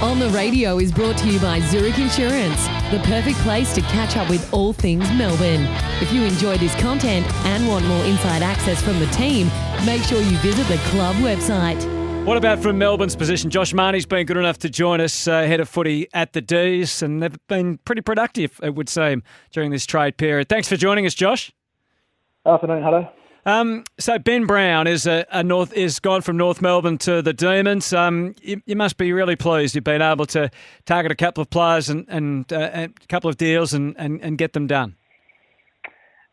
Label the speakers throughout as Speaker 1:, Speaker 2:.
Speaker 1: On the Radio is brought to you by Zurich Insurance, the perfect place to catch up with all things Melbourne. If you enjoy this content and want more inside access from the team, make sure you visit the club website.
Speaker 2: What about from Melbourne's position? Josh Mahoney's been good enough to join us, head of footy at the D's, and they've been pretty productive, it would seem, during this trade period. Thanks for joining us, Josh.
Speaker 3: Afternoon, hello.
Speaker 2: So Ben Brown is gone from North Melbourne to the Demons. You must be really pleased you've been able to target a couple of players and a couple of deals and get them done.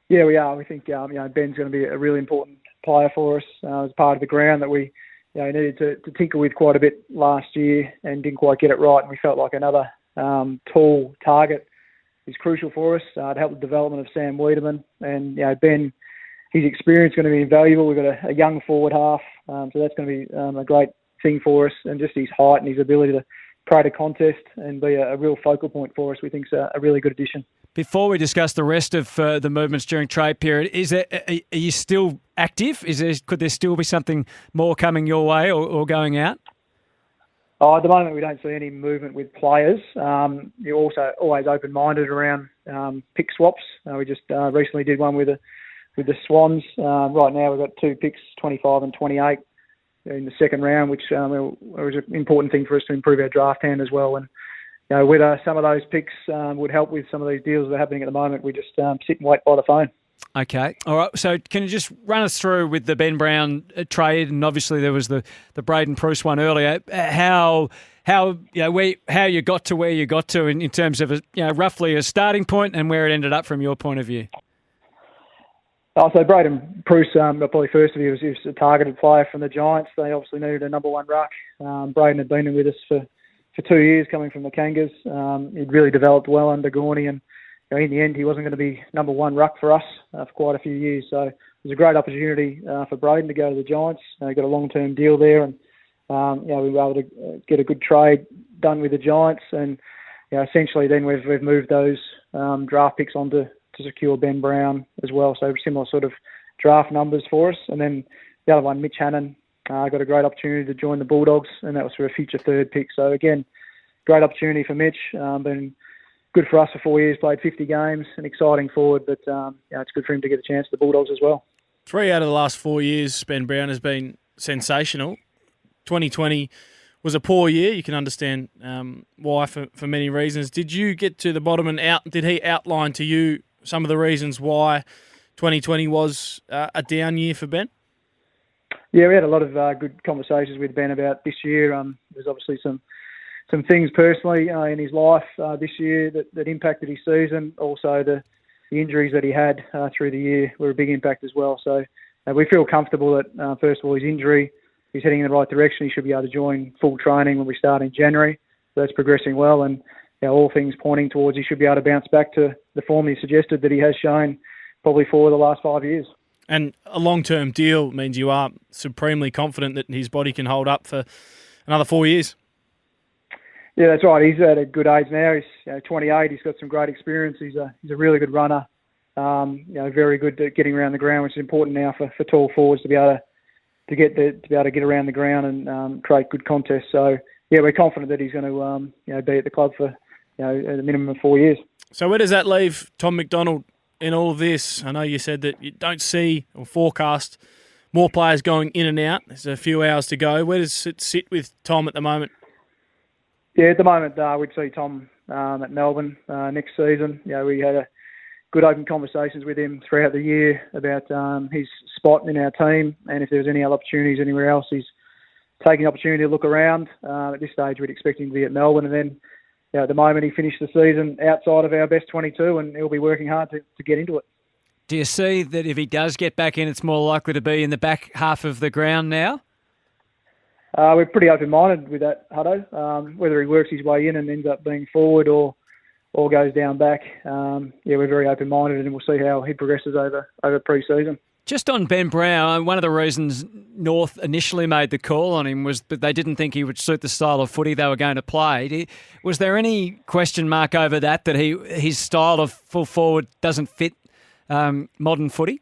Speaker 3: Yeah, we are. We think Ben's going to be a really important player for us as part of the ground that we needed to tinker with quite a bit last year and didn't quite get it right. And we felt like another tall target is crucial for us to help the development of Sam Wiedemann. And Ben, his experience is going to be invaluable. We've got a young forward half, so that's going to be a great thing for us. And just his height and his ability to create a contest and be a real focal point for us, we think is a really good addition. Before
Speaker 2: we discuss the rest of the movements during trade period, are you still active? Could there still be something more coming your way or going out?
Speaker 3: At the moment, we don't see any movement with players. You're also always open-minded around pick swaps. We just recently did one with the Swans. Right now we've got 2 picks, 25 and 28 in the second round, which was an important thing for us to improve our draft hand as well. And whether some of those picks would help with some of these deals that are happening at the moment, we just sit and wait by the phone.
Speaker 2: Okay. All right. So can you just run us through with the Ben Brown trade, and obviously there was the Braden Preuss one earlier, how you got to where you got to in terms of roughly a starting point and where it ended up from your point of view?
Speaker 3: So Braden Preuss, probably first of you, was a targeted player from the Giants. They obviously needed a number one ruck. Braden had been with us for 2 years, coming from the Kangas. He'd really developed well under Gorney, and in the end, he wasn't going to be number one ruck for us for quite a few years. So it was a great opportunity for Braden to go to the Giants. He got a long-term deal there, and we were able to get a good trade done with the Giants. And essentially, then we've moved those draft picks on to secure Ben Brown as well. So similar sort of draft numbers for us. And then the other one, Mitch Hannon, got a great opportunity to join the Bulldogs, and that was for a future third pick. So again, great opportunity for Mitch. Been good for us for 4 years, played 50 games, an exciting forward, but it's good for him to get a chance to the Bulldogs as well.
Speaker 4: 3 out of the last 4 years, Ben Brown has been sensational. 2020 was a poor year. You can understand why for many reasons. Did you get to the bottom did he outline to you some of the reasons why 2020 was a down year for Ben?
Speaker 3: Yeah, we had a lot of good conversations with Ben about this year. There's obviously some things personally in his life this year that impacted his season. Also, the injuries that he had through the year were a big impact as well. So we feel comfortable that, first of all, his injury, he's heading in the right direction. He should be able to join full training when we start in January. So that's progressing well, and all things pointing towards he should be able to bounce back to the form he suggested that he has shown probably for the last 5 years.
Speaker 4: And a long-term deal means you are supremely confident that his body can hold up for another 4 years.
Speaker 3: Yeah, that's right. He's at a good age now. He's 28. He's got some great experience. He's a really good runner. Very good at getting around the ground, which is important now for tall forwards to be able to get around the ground and create good contests. So yeah, we're confident that he's going to be at the club for at a minimum of 4 years.
Speaker 4: So where does that leave Tom McDonald in all of this? I know you said that you don't see or forecast more players going in and out. There's a few hours to go. Where does it sit with Tom at the moment?
Speaker 3: Yeah, at the moment, we'd see Tom at Melbourne next season. We had a good open conversations with him throughout the year about his spot in our team, and if there was any other opportunities anywhere else, he's taking the opportunity to look around. At this stage, we'd expect him to be at Melbourne, and then at the moment, he finished the season outside of our best 22, and he'll be working hard to get into it.
Speaker 2: Do you see that if he does get back in, it's more likely to be in the back half of the ground now?
Speaker 3: We're pretty open-minded with that, Hutto. Whether he works his way in and ends up being forward or goes down back, we're very open-minded, and we'll see how he progresses over pre-season.
Speaker 2: Just on Ben Brown, one of the reasons North initially made the call on him was that they didn't think he would suit the style of footy they were going to play. Was there any question mark over that his style of full forward doesn't fit modern footy?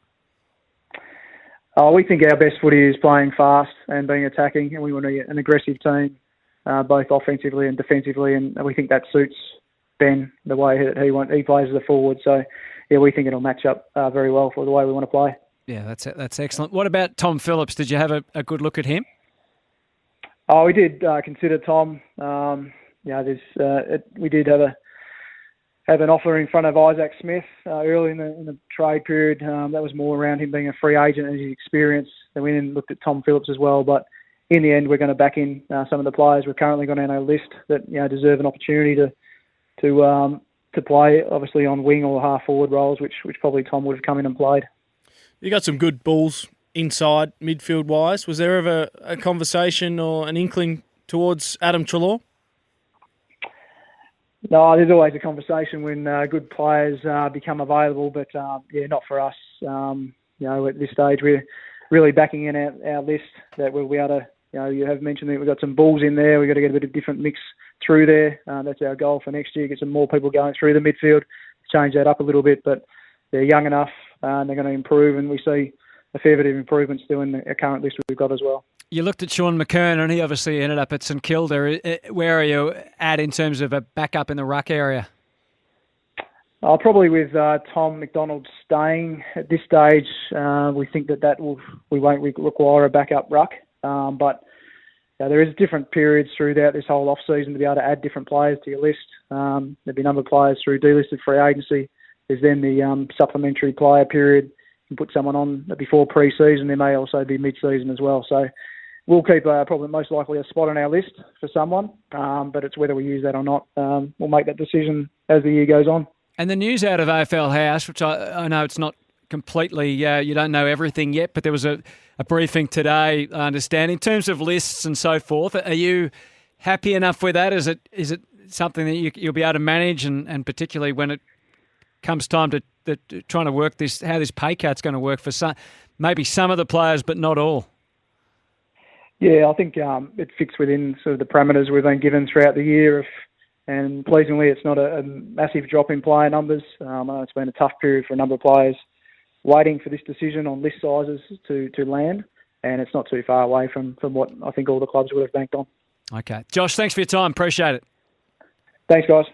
Speaker 3: We think our best footy is playing fast and being attacking, and we want to get an aggressive team both offensively and defensively, and we think that suits Ben the way that he plays as a forward. So, yeah, we think it'll match up very well for the way we want to play.
Speaker 2: Yeah, that's excellent. What about Tom Phillips? Did you have a good look at him?
Speaker 3: Oh, we did consider Tom. We did have an offer in front of Isaac Smith early in the trade period. That was more around him being a free agent and his experience. Then we then looked at Tom Phillips as well. But in the end, we're going to back in some of the players we've currently got on our list that deserve an opportunity to play, obviously on wing or half forward roles, which probably Tom would have come in and played. You
Speaker 4: got some good balls inside midfield wise. Was there ever a conversation or an inkling towards Adam Treloar?
Speaker 3: No, there's always a conversation when good players become available, but not for us. At this stage, we're really backing in our list that we'll be able to. You have mentioned that we've got some balls in there. We've got to get a bit of different mix through there. That's our goal for next year. Get some more people going through the midfield, change that up a little bit. But they're young enough and they're going to improve, and we see a fair bit of improvement still in the current list we've got as well. You looked at Sean McKernan, and he obviously ended up at St Kilda. Where are you at in terms of a backup in the ruck area? Probably with Tom McDonald staying at this stage, we think we won't require a backup ruck. But there is different periods throughout this whole off-season to be able to add different players to your list. There'll be a number of players through delisted free agency. There's then the supplementary player period. You can put someone on before pre-season. There may also be mid-season as well. So we'll keep probably most likely a spot on our list for someone, but it's whether we use that or not. We'll make that decision as the year goes on. And the news out of AFL House, which I know it's not completely, you don't know everything yet, but there was a briefing today, I understand, in terms of lists and so forth. Are you happy enough with that? Is it something that you'll be able to manage, and particularly when it comes time to trying to work this, how this pay cut's going to work for maybe some of the players, but not all? Yeah, I think it fits within sort of the parameters we've been given throughout the year. And pleasingly, it's not a massive drop in player numbers. I know it's been a tough period for a number of players waiting for this decision on list sizes to land, and it's not too far away from what I think all the clubs would have banked on. Okay. Josh, thanks for your time. Appreciate it. Thanks, guys.